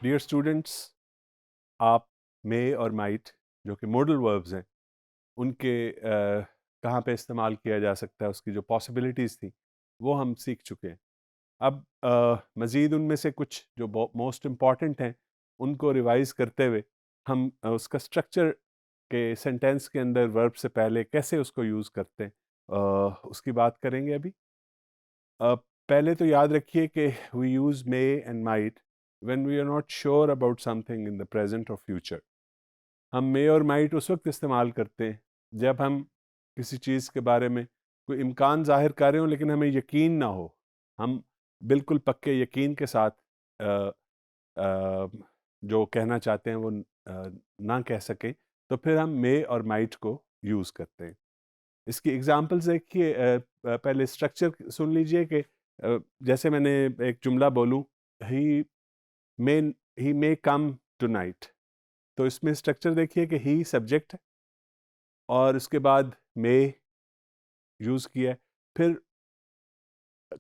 Dear students, आप मे और might जो कि मॉडल वर्ब्स हैं उनके कहाँ पे इस्तेमाल किया जा सकता है, उसकी जो पॉसिबिलिटीज़ थी वो हम सीख चुके हैं। अब मज़ीद उनमें से कुछ जो मोस्ट इम्पॉर्टेंट हैं उनको रिवाइज़ करते हुए हम उसका स्ट्रक्चर के सेंटेंस के अंदर वर्ब से पहले कैसे उसको यूज़ करते हैं उसकी बात करेंगे अभी। अ, पहले तो याद रखिए कि we use may and might when we are not sure about something in the present और फ्यूचर। हम मे और माइट उस वक्त इस्तेमाल करते हैं जब हम किसी चीज़ के बारे में कोई इम्कान ज़ाहिर कर रहे हो लेकिन हमें यकीन ना हो, हम बिल्कुल पक्के यकीन के साथ अ, अ, जो कहना चाहते हैं वो ना कह सकें, तो फिर हम मे और माइट को यूज़ करते हैं। इसकी एग्जांपल्स देखिए, पहले स्ट्रक्चर सुन लीजिए कि जैसे मैंने एक जुमला बोलूं, ही मे ही मे कम टुनाइट, तो इसमें स्ट्रक्चर देखिए कि ही सब्जेक्ट है और उसके बाद मे यूज़ किया है, फिर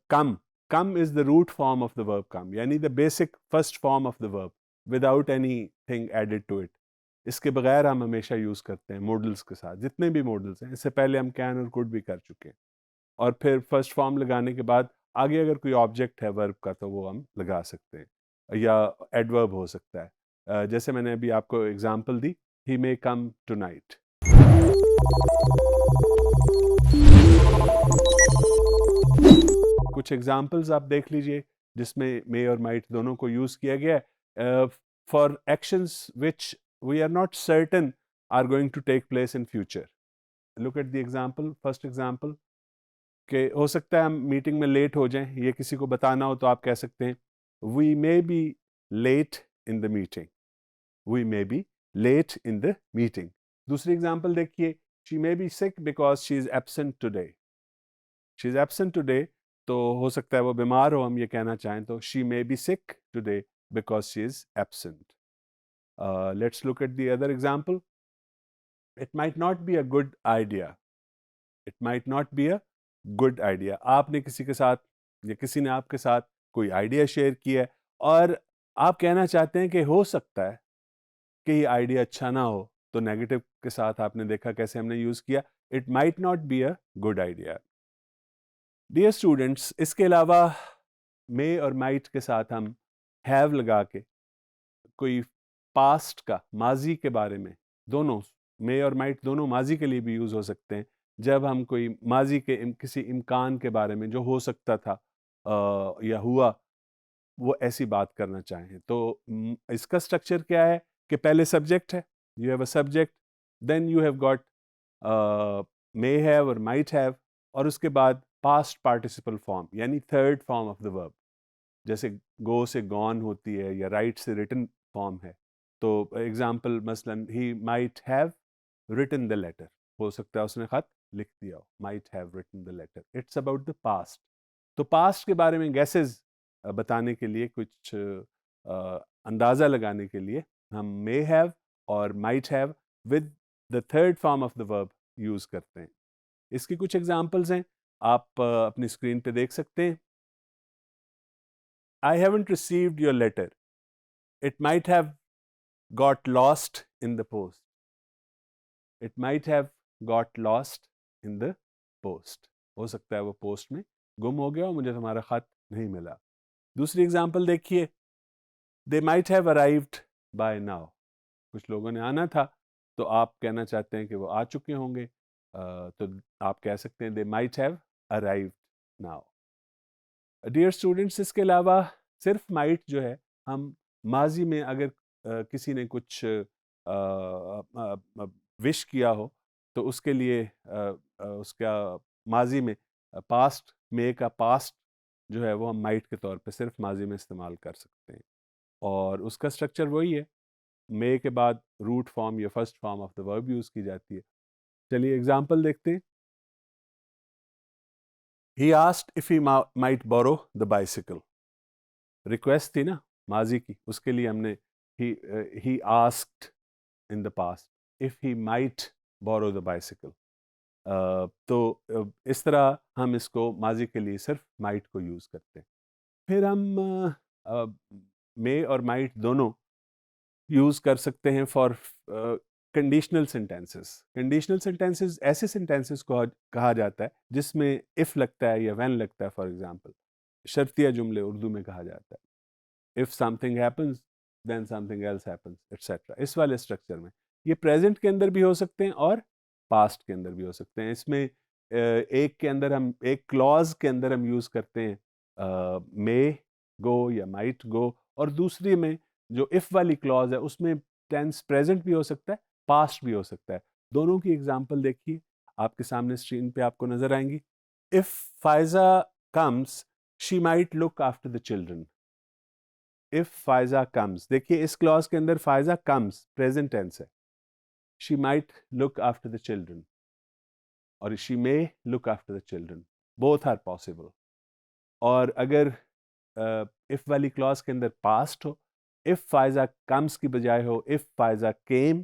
come come is the root form of the verb come, यानी the basic first form of the verb without anything added to it. इसके बगैर हम हमेशा यूज़ करते हैं मॉडल्स के साथ, जितने भी मॉडल्स हैं। इससे पहले हम कैन और कुड भी कर चुके हैं। और फिर फर्स्ट फॉर्म लगाने के बाद आगे अगर कोई ऑब्जेक्ट है वर्ब का तो वो हम लगा सकते हैं, या एडवर्ब हो सकता है। जैसे मैंने अभी आपको एग्जांपल दी, ही मे कम टुनाइट। कुछ एग्जांपल्स आप देख लीजिए जिसमें मे और माइट दोनों को यूज किया गया है for actions which we are not certain are going to take place in future. Look at the example, first example कि हो सकता है हम मीटिंग में लेट हो जाएं, ये किसी को बताना हो तो आप कह सकते हैं we may be late in the meeting, we may be late in the meeting. दूसरी एग्जांपल देखिए, she may be sick because she is absent today, she is absent today, तो हो सकता है वो बीमार हो, हम ये कहना चाहें तो she may be sick today because she is absent. Let's look at the other example, it might not be a good idea, it might not be a good idea. आपने किसी के साथ या किसी ने आपके साथ कोई आइडिया शेयर किया है और आप कहना चाहते हैं कि हो सकता है कि ये आइडिया अच्छा ना हो, तो नेगेटिव के साथ आपने देखा कैसे हमने यूज किया, it might not be a good idea. Dear students, इसके अलावा मे और माइट के साथ हम हैव लगा के कोई पास्ट का, माजी के बारे में, दोनों मे और माइट दोनों माजी के लिए भी यूज़ हो सकते हैं। जब हम कोई माजी के किसी इम्कान के बारे में जो हो सकता था या हुआ, वो ऐसी बात करना चाहें तो इसका स्ट्रक्चर क्या है कि पहले सब्जेक्ट है, you have a subject, then you have got may have और माइट हैव, और उसके बाद पास्ट पार्टिसिपल फॉर्म यानी third form of the verb. जैसे गो से गॉन होती है या राइट से रिटन फॉर्म है, तो एग्जाम्पल मसलन he might have written the letter, हो सकता है उसने खत लिख दिया हो, might have written the letter, it's about the past. तो पास्ट के बारे में गैसेस बताने के लिए, कुछ अंदाज़ा लगाने के लिए हम मे हैव और might have with the third form of the verb use करते हैं। इसकी कुछ एग्जांपल्स हैं, आप अपनी स्क्रीन पे देख सकते हैं। I haven't received your letter. It might have got lost in the post. It might have got lost in the post. हो सकता है वो पोस्ट में गुम हो गया और मुझे तुम्हारा खत नहीं मिला। दूसरी एग्जांपल देखिए, they might have arrived by now. कुछ लोगों ने आना था तो आप कहना चाहते हैं कि वो आ चुके होंगे, तो आप कह सकते हैं they might have arrived now. Dear students, इसके अलावा सिर्फ माइट जो है, हम माजी में अगर किसी ने कुछ विश किया हो तो उसके लिए उसका माजी में पास्ट, मे का पास्ट जो है वो हम माइट के तौर पे सिर्फ माजी में इस्तेमाल कर सकते हैं, और उसका स्ट्रक्चर वही है, मे के बाद रूट फॉर्म या first form of the verb use की जाती है। चलिए एग्जांपल देखते हैं। He asked if he might borrow the bicycle, request थी ना माजी की, उसके लिए हमने he asked in the past if he might borrow the bicycle. तो इस तरह हम इसको माजी के लिए सिर्फ माइट को यूज़ करते हैं। फिर हम may और might दोनों यूज कर सकते हैं for conditional sentences. Conditional sentences ऐसे सेंटेंसेस को कहा जाता है जिसमें इफ लगता है या व्हेन लगता है। फॉर एग्जांपल शर्तिया जुमले उर्दू में कहा जाता है, if something happens then something else happens etcetera. इस वाले स्ट्रक्चर में ये प्रेजेंट के अंदर भी हो सकते हैं और पास्ट के अंदर भी हो सकते हैं। इसमें एक के अंदर हम एक क्लॉज के अंदर हम यूज करते हैं मे गो या माइट गो, और दूसरी में जो इफ वाली क्लॉज है उसमें टेंस प्रेजेंट भी हो सकता है, पास्ट भी हो सकता है। दोनों की एग्जांपल देखिए, आपके सामने स्क्रीन पे आपको नजर आएंगी। If Faiza comes she might look after the children. If Faiza comes, देखिए इस क्लॉज के अंदर फायजा कम्स प्रेजेंट टेंस है, she might look after the children और she may look after the children, both are possible. और अगर इफ वाली क्लॉज के अंदर पास्ट हो, इफ फायजा कम्स की बजाय हो इफ फायजा केम,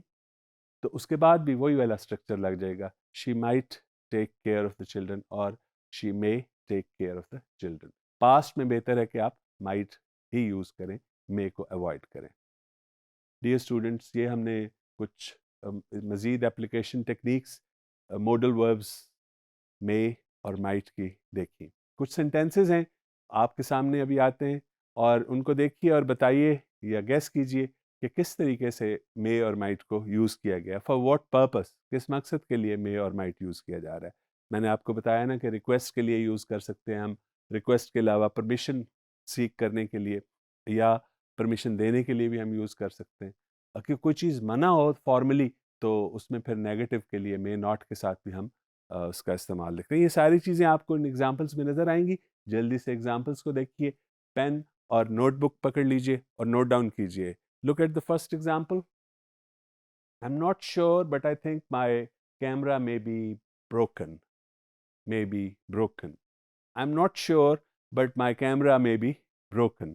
तो उसके बाद भी वही वाला स्ट्रक्चर लग जाएगा, she might take care of the children और she may take care of the children. Past में बेहतर है कि आप माइट ही यूज करें, मे को अवॉइड करें। डियर स्टूडेंट्स, ये हमने कुछ मज़ीद एप्लीकेशन टेक्निक्स मॉडल वर्ब्स मे और माइट की देखी। कुछ सेंटेंसेस हैं आपके सामने अभी आते हैं, और उनको देखिए और बताइए या गेस कीजिए कि किस तरीके से मे और माइट को यूज़ किया गया, फॉर व्हाट पर्पस, किस मकसद के लिए मे और माइट यूज़ किया जा रहा है। मैंने आपको बताया ना कि रिक्वेस्ट के लिए यूज़ कर सकते हैं हम, रिक्वेस्ट के अलावा परमिशन सीख करने के लिए या परमिशन देने के लिए भी हम यूज़ कर सकते हैं। कि कोई चीज़ मना हो फॉर्मली तो उसमें फिर नेगेटिव के लिए मे नॉट के साथ भी हम उसका इस्तेमाल देखते हैं। ये सारी चीज़ें आपको इन एग्जाम्पल्स में नज़र आएंगी। जल्दी से एग्जाम्पल्स को देखिए, पेन और नोटबुक पकड़ लीजिए और नोट डाउन कीजिए। Look at the first example. I am not sure but I think my camera may be broken, may be broken. I'm not sure, but my camera may be broken.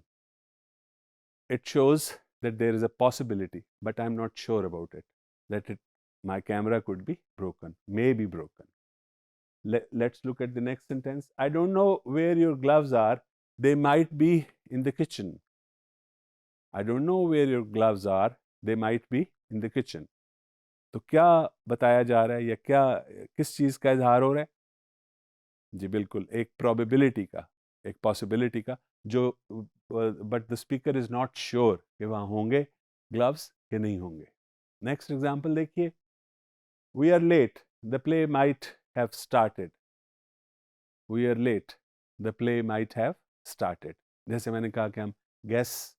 It shows that there is a possibility, but I'm not sure about it, that my camera could be broken, may be broken. Let's look at the next sentence. I don't know where your gloves are. They might be in the kitchen. I don't know where your gloves are. They might be in the kitchen. तो क्या बताया जा रहा है या क्या किस चीज़ का इजहार हो रहा है? जी बिल्कुल, एक प्रोबेबिलिटी का, एक पॉसिबिलिटी का, जो but the speaker is not sure कि वहाँ होंगे ग्लव्स कि नहीं होंगे। नेक्स्ट एग्जांपल देखिए। We are late, the play might have started. We are late, the play might have started. जैसे मैंने कहा कि हम गैस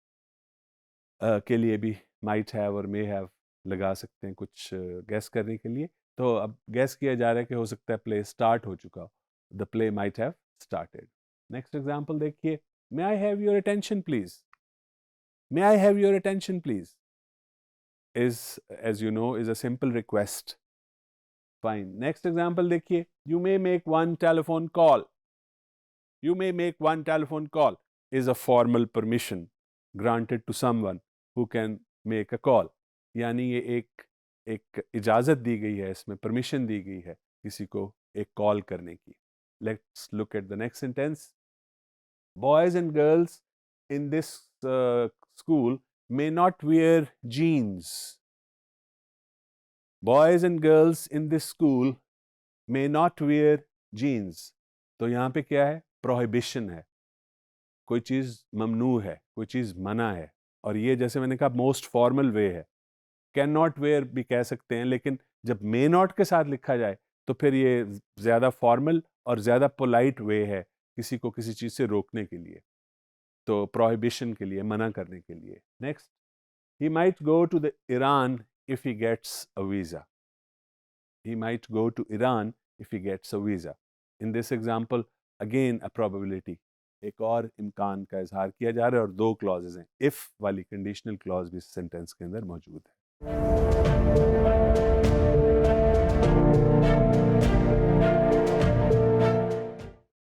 के लिए भी माइट हैव और मे हैव लगा सकते हैं कुछ गैस करने के लिए। तो अब गैस किया जा रहा है कि हो सकता है प्ले स्टार्ट हो चुका हो, the play might have started. Next example देखिए। May I have your attention please. May I have your attention please is, as you know, is a simple request. Fine. Next example देखिए। You may make one telephone call. You may make one telephone call is a formal permission granted to someone who can make a call. यानी ये एक इजाज़त दी गई है, इसमें permission दी गई है किसी को एक कॉल करने की। Let's look at the next sentence. Boys and girls in this school may not wear jeans. Boys and girls in this school may not wear jeans. तो यहाँ पे क्या है? प्रोहिबिशन है, कोई चीज़ ममनू है, कोई चीज़ मना है। और ये जैसे मैंने कहा मोस्ट फॉर्मल वे है, कैन नॉट वेयर भी कह सकते हैं, लेकिन जब मे नॉट के साथ लिखा जाए तो फिर ये ज़्यादा फॉर्मल और ज़्यादा पोलाइट वे है किसी को किसी चीज़ से रोकने के लिए, तो प्रोहिबिशन के लिए, मना करने के लिए। Next, he might go to the Iran if he gets a visa. He might go to Iran if he gets a visa. In this example again a probability, एक और इम्कान का इजहार किया जा रहा है, और दो क्लॉजेज हैं, इफ वाली कंडीशनल क्लॉज भी सेंटेंस के अंदर मौजूद है।